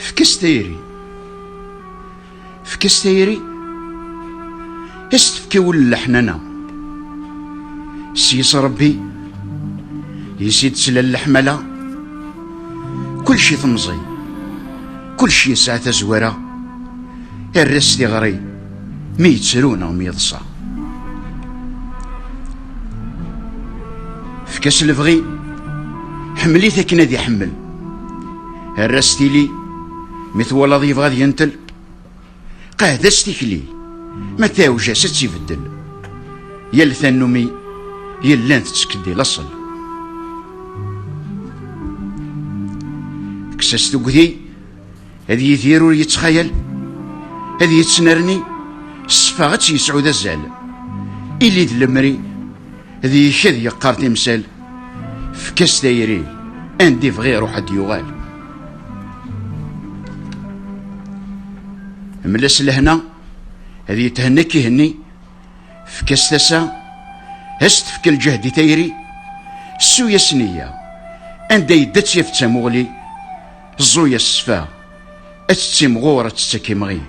فكستيري استفكي ولا حنانا سيس ربي يسيد سلا الحملة كل شي ثمزي كل شي ساعة زوارة الرس تغري ميتسرونا وميضصى فكاس الفغي حملي ثكنا ذي حمل الرس تيلي مثل ضيف غادي ينتل قاعد استيكلي متى وجا ست يبدل يلث النومي يلان تسكدي لصل كساس تقذي هذي يثيرو يتخيل هذي يتسنرني الصفاغت يسعود الزال إلي ذلمري هذي يشذ يقار تمثال فكاس دايري عندي في غير واحد يغال ملاس لهنا هذي يتهنك يهني فكاس تسا هست فك الجهد تايري السوية سنية عند يدت يفتسى مغلي الزوية الصفا اتتسي مغورة تتسكي مغي